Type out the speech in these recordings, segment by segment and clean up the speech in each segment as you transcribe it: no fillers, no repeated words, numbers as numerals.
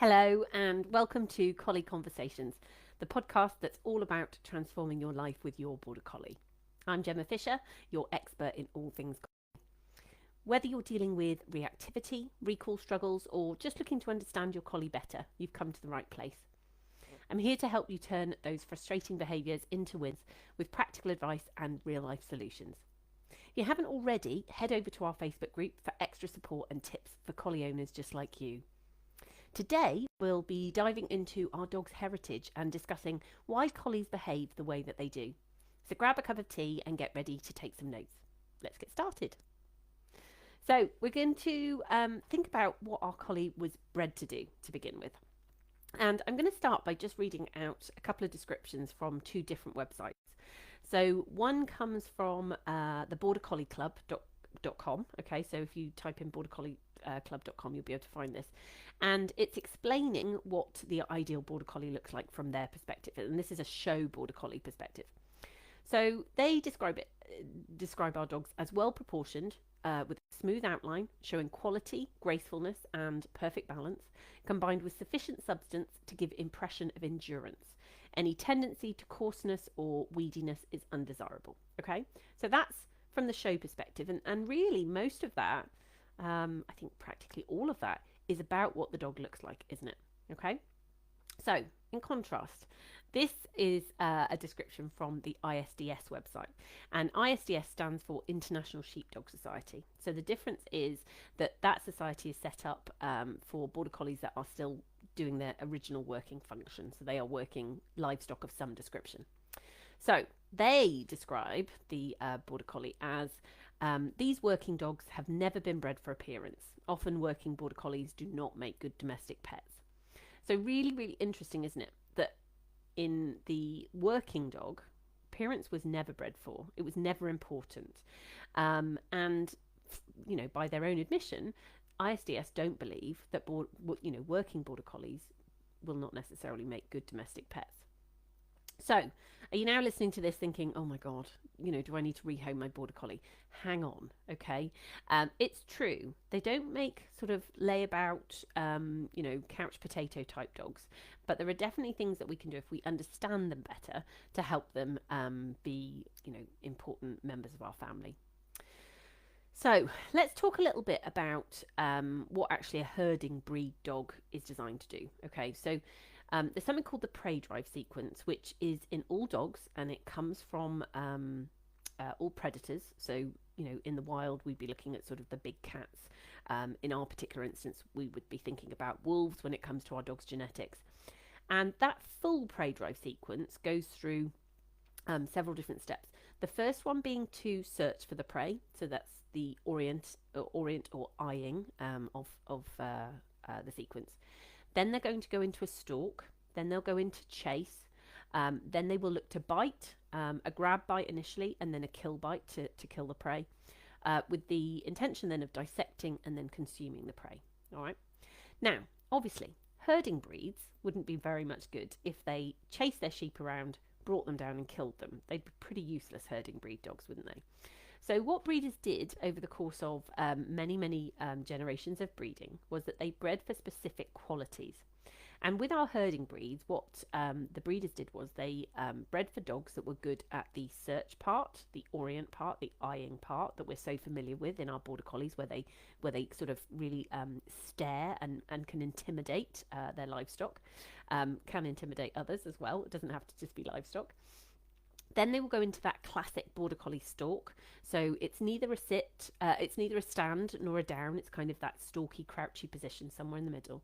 Hello, and welcome to Collie Conversations, the podcast that's all about transforming your life with your Border Collie. I'm Gemma Fisher, your expert in all things collie. Whether you're dealing with reactivity, recall struggles, or just looking to understand your collie better, you've come to the right place. I'm here to help you turn those frustrating behaviours into wins with practical advice and real life solutions. If you haven't already, head over to our Facebook group for extra support and tips for collie owners just like you. Today, we'll be diving into our dog's heritage and discussing why collies behave the way that they do. So grab a cup of tea and get ready to take some notes. Let's get started. So we're going to think about what our collie was bred to do to begin with. And I'm going to start by just reading out a couple of descriptions from two different websites. So one comes from the Border Collie Club.com. Okay, so if you type in Border Collie club.com, you'll be able to find this, and it's explaining what the ideal Border Collie looks like from their perspective, and this is a show Border Collie perspective. So they describe our dogs as well proportioned, with a smooth outline showing quality, gracefulness and perfect balance, combined with sufficient substance to give impression of endurance. Any tendency to coarseness or weediness is undesirable. Okay, so that's from the show perspective, and really most of that, I think practically all of that, is about what the dog looks like, isn't it? Okay, so in contrast, this is a description from the ISDS website, and ISDS stands for International Sheepdog Society. So the difference is that society is set up for Border Collies that are still doing their original working function, so they are working livestock of some description. So they describe the Border Collie as these working dogs have never been bred for appearance. Often working Border Collies do not make good domestic pets. So really, really interesting, isn't it? That in the working dog, appearance was never bred for. It was never important. And, you know, by their own admission, ISDS don't believe that, working Border Collies will not necessarily make good domestic pets. So, are you now listening to this thinking, oh my God, do I need to rehome my Border Collie? Hang on, okay? It's true. They don't make sort of layabout, couch potato type dogs, but there are definitely things that we can do if we understand them better to help them be, important members of our family. So let's talk a little bit about what actually a herding breed dog is designed to do. Okay, so there's something called the prey drive sequence, which is in all dogs, and it comes from all predators. So, in the wild, we'd be looking at sort of the big cats. In our particular instance, we would be thinking about wolves when it comes to our dog's genetics. And that full prey drive sequence goes through several different steps. The first one being to search for the prey. So that's the orient or eyeing of the sequence. Then they're going to go into a stalk. Then they'll go into chase. Then they will look to bite, a grab bite initially, and then a kill bite to kill the prey, with the intention then of dissecting and then consuming the prey. All right. Now, obviously, herding breeds wouldn't be very much good if they chased their sheep around, brought them down and killed them. They'd be pretty useless herding breed dogs, wouldn't they? So what breeders did over the course of many generations of breeding was that they bred for specific qualities. And with our herding breeds, what the breeders did was they bred for dogs that were good at the search part, the orient part, the eyeing part that we're so familiar with in our Border Collies, where they sort of really stare and can intimidate their livestock, can intimidate others as well. It doesn't have to just be livestock. Then they will go into that classic Border Collie stalk. So it's neither a sit, it's neither a stand nor a down. It's kind of that stalky, crouchy position somewhere in the middle.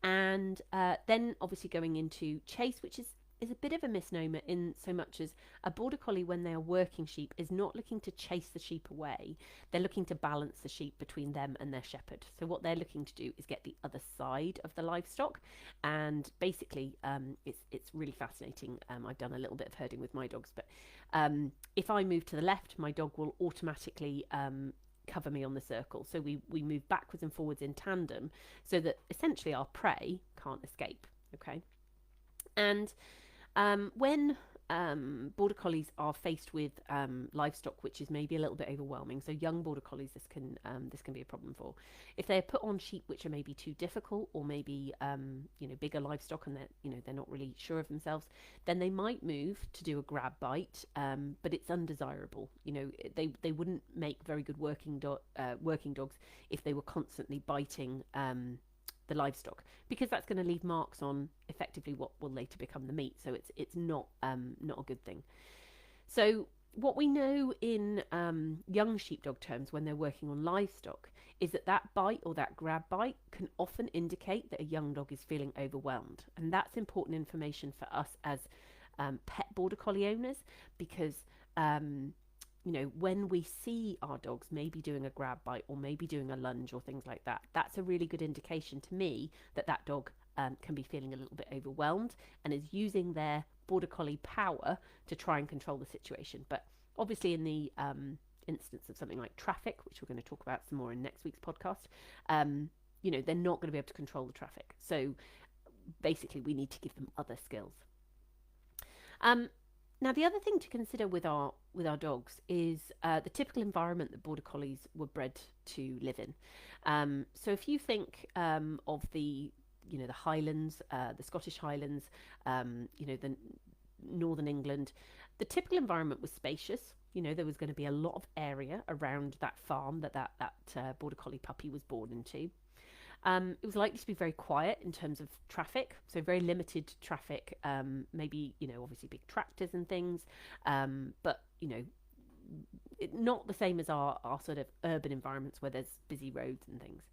And then obviously going into chase, which is a bit of a misnomer in so much as a Border Collie, when they are working sheep, is not looking to chase the sheep away. They're looking to balance the sheep between them and their shepherd. So what they're looking to do is get the other side of the livestock. And basically, it's really fascinating. I've done a little bit of herding with my dogs, but if I move to the left, my dog will automatically cover me on the circle. So we move backwards and forwards in tandem so that essentially our prey can't escape. Okay. And when Border Collies are faced with livestock which is maybe a little bit overwhelming. So young Border Collies, this can be a problem for. If they're put on sheep which are maybe too difficult, or maybe bigger livestock, and they're not really sure of themselves, then they might move to do a grab bite, but it's undesirable. They wouldn't make very good working dogs if they were constantly biting the livestock, because that's going to leave marks on effectively what will later become the meat. So it's not a good thing. So what we know in young sheepdog terms when they're working on livestock is that bite or that grab bite can often indicate that a young dog is feeling overwhelmed, and that's important information for us as pet Border Collie owners, because when we see our dogs maybe doing a grab bite or maybe doing a lunge or things like that, that's a really good indication to me that that dog can be feeling a little bit overwhelmed and is using their Border Collie power to try and control the situation. But obviously in the instance of something like traffic, which we're going to talk about some more in next week's podcast, they're not going to be able to control the traffic. So basically we need to give them other skills. Now, the other thing to consider with our dogs is the typical environment that Border Collies were bred to live in. So if you think of the Highlands, the Scottish Highlands, the Northern England, the typical environment was spacious. There was going to be a lot of area around that farm that Border Collie puppy was born into. It was likely to be very quiet in terms of traffic, so very limited traffic, maybe, obviously big tractors and things, but, not the same as our sort of urban environments where there's busy roads and things.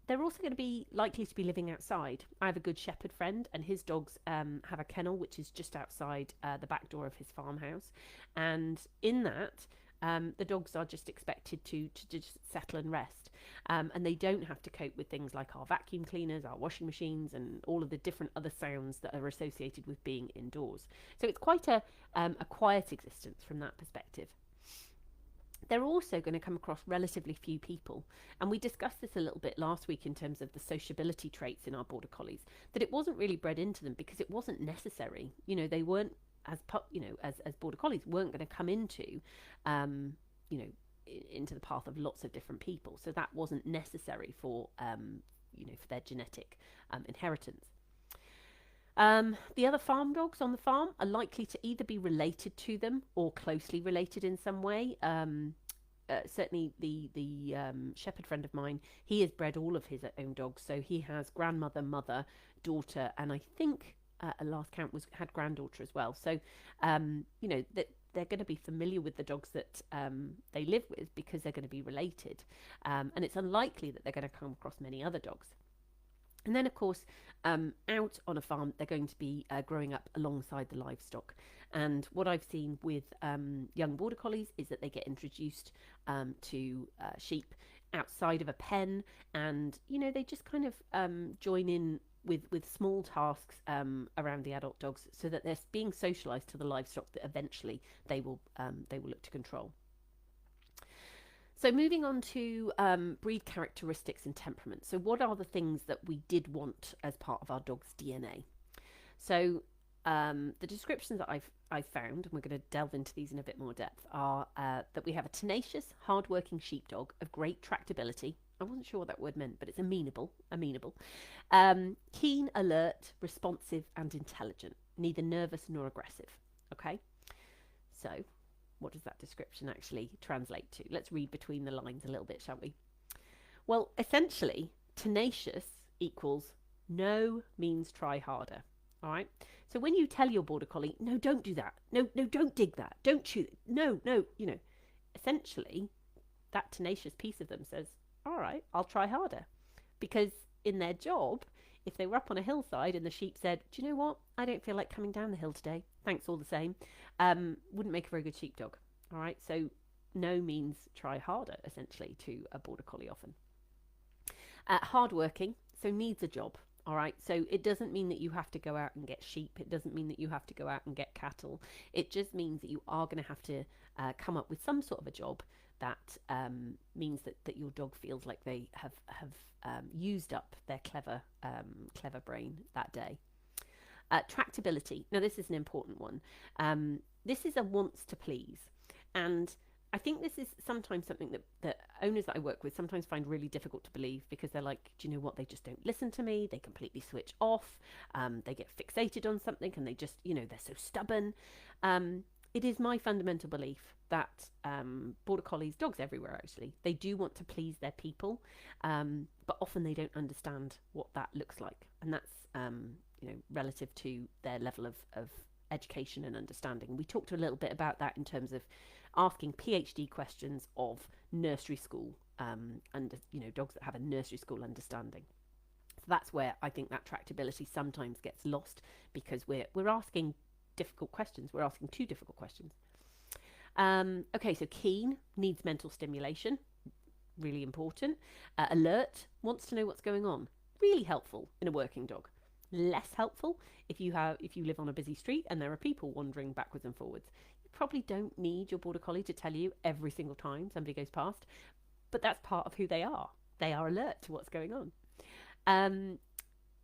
They're also going to be likely to be living outside. I have a good shepherd friend, and his dogs have a kennel which is just outside the back door of his farmhouse, and in that, the dogs are just expected to just settle and rest. And they don't have to cope with things like our vacuum cleaners, our washing machines, and all of the different other sounds that are associated with being indoors. So it's quite a quiet existence from that perspective. They're also going to come across relatively few people. And we discussed this a little bit last week in terms of the sociability traits in our Border Collies, that it wasn't really bred into them because it wasn't necessary. They weren't, as Border Collies, weren't going to come into, into the path of lots of different people. So that wasn't necessary for their genetic inheritance. The other farm dogs on the farm are likely to either be related to them or closely related in some way. Certainly the shepherd friend of mine, he has bred all of his own dogs. So he has grandmother, mother, daughter, and I think a last count had granddaughter as well. So, that they're going to be familiar with the dogs that they live with because they're going to be related. And it's unlikely that they're going to come across many other dogs. And then, of course, out on a farm, they're going to be growing up alongside the livestock. And what I've seen with young Border Collies is that they get introduced to sheep outside of a pen, and, they just kind of join in with small tasks around the adult dogs, so that they're being socialized to the livestock that eventually they will look to control. So moving on to breed characteristics and temperament. So what are the things that we did want as part of our dog's DNA? So the descriptions that I've found, and we're going to delve into these in a bit more depth, are that we have a tenacious, hard-working sheepdog of great tractability. I wasn't sure what that word meant, but it's amenable. Keen, alert, responsive, and intelligent. Neither nervous nor aggressive. Okay? So, what does that description actually translate to? Let's read between the lines a little bit, shall we? Well, essentially, tenacious equals no means try harder. All right? So when you tell your Border Collie, no, don't do that. No, don't dig that. Don't chew it. No, essentially, that tenacious piece of them says, all right, I'll try harder. Because in their job, if they were up on a hillside and the sheep said, do you know what? I don't feel like coming down the hill today. Thanks all the same. Wouldn't make a very good sheepdog. All right. So no means try harder, essentially, to a Border Collie often. Hardworking. So needs a job. All right. So it doesn't mean that you have to go out and get sheep. It doesn't mean that you have to go out and get cattle. It just means that you are going to have to come up with some sort of a job that means that your dog feels like they have used up their clever brain that day. Tractability. Now, this is an important one. This is a wants to please. And I think this is sometimes something that owners that I work with sometimes find really difficult to believe, because they're like, do you know what? They just don't listen to me. They completely switch off. They get fixated on something, and they just, they're so stubborn. It is my fundamental belief that Border Collies, dogs everywhere actually, they do want to please their people, but often they don't understand what that looks like. And that's, relative to their level of education and understanding. We talked a little bit about that in terms of asking PhD questions of nursery school, and dogs that have a nursery school understanding. So that's where I think that tractability sometimes gets lost, because we're asking difficult questions. We're asking too difficult questions. Okay, so keen, needs mental stimulation, really important. Alert, wants to know what's going on, really helpful in a working dog. Less helpful if you live on a busy street and there are people wandering backwards and forwards. You probably don't need your Border Collie to tell you every single time somebody goes past, but that's part of who they are. They are alert to what's going on.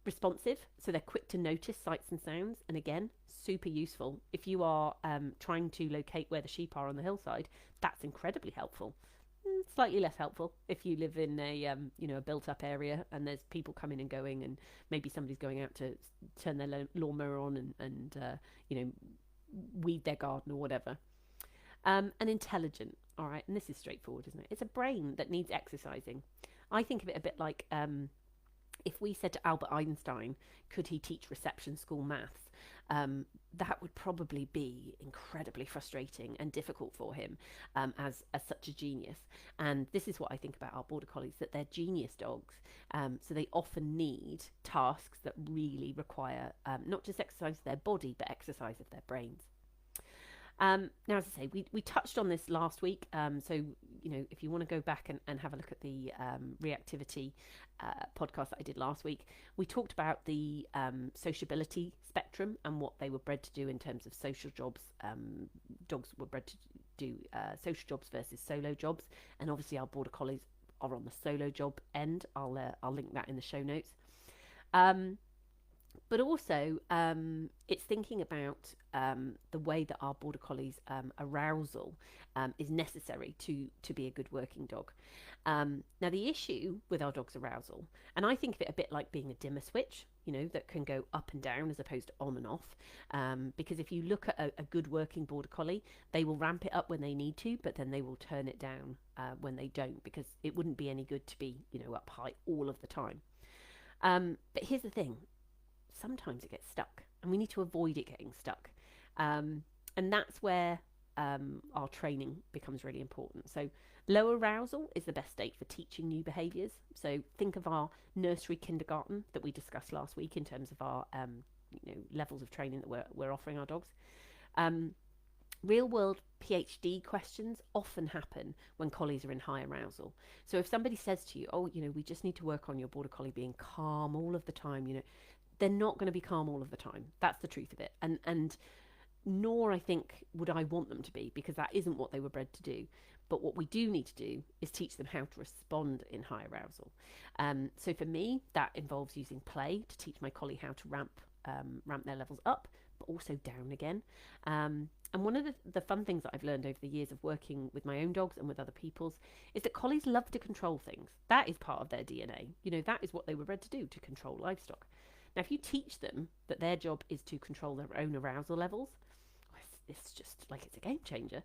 Responsive, so they're quick to notice sights and sounds, and again, super useful. If you are trying to locate where the sheep are on the hillside, that's incredibly helpful. Slightly less helpful if you live in a built-up area and there's people coming and going, and maybe somebody's going out to turn their lawnmower on and weed their garden or whatever. And intelligent, all right, and this is straightforward, isn't it? It's a brain that needs exercising. I think of it a bit like if we said to Albert Einstein, could he teach reception school maths? That would probably be incredibly frustrating and difficult for him, as such a genius. And this is what I think about our Border Collies, that they're genius dogs. So they often need tasks that really require not just exercise of their body, but exercise of their brains. Now, as I say, we touched on this last week. So, if you want to go back and have a look at the reactivity podcast that I did last week, we talked about the sociability spectrum and what they were bred to do in terms of social jobs. Dogs were bred to do social jobs versus solo jobs. And obviously our Border Collies are on the solo job end. I'll link that in the show notes. But also, it's thinking about the way that our Border Collies' arousal is necessary to be a good working dog. Now, the issue with our dog's arousal, and I think of it a bit like being a dimmer switch, that can go up and down as opposed to on and off. Because if you look at a good working Border Collie, they will ramp it up when they need to, but then they will turn it down when they don't, because it wouldn't be any good to be, up high all of the time. But here's the thing. Sometimes it gets stuck, and we need to avoid it getting stuck. And that's where our training becomes really important. So low arousal is the best state for teaching new behaviours. So think of our nursery kindergarten that we discussed last week in terms of our levels of training that we're offering our dogs. Real world PhD questions often happen when collies are in high arousal. So if somebody says to you, we just need to work on your Border Collie being calm all of the time, they're not going to be calm all of the time. That's the truth of it. And nor, I think, would I want them to be, because that isn't what they were bred to do. But what we do need to do is teach them how to respond in high arousal. So for me, that involves using play to teach my collie how to ramp their levels up, but also down again. And one of the fun things that I've learned over the years of working with my own dogs and with other people's is that collies love to control things. That is part of their DNA. That is what they were bred to do, to control livestock. Now, if you teach them that their job is to control their own arousal levels, it's just like it's a game changer.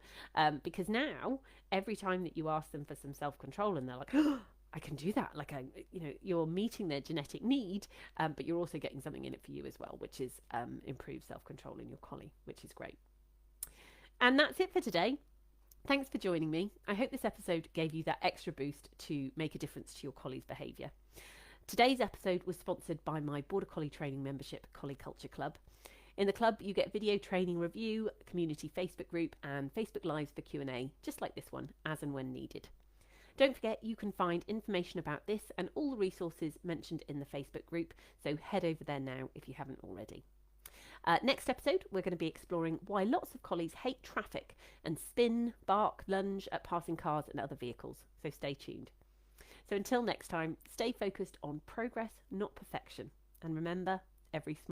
Because now, every time that you ask them for some self-control and they're like, oh, I can do that. Like, you're meeting their genetic need, but you're also getting something in it for you as well, which is improved self-control in your collie, which is great. And that's it for today. Thanks for joining me. I hope this episode gave you that extra boost to make a difference to your collie's behaviour. Today's episode was sponsored by my Border Collie training membership, Collie Culture Club. In the club, you get video training review, community Facebook group, and Facebook Lives for Q&A, just like this one, as and when needed. Don't forget, you can find information about this and all the resources mentioned in the Facebook group, so head over there now if you haven't already. Next episode, we're going to be exploring why lots of collies hate traffic and spin, bark, lunge at passing cars and other vehicles, so stay tuned. So until next time, stay focused on progress, not perfection. And remember, every small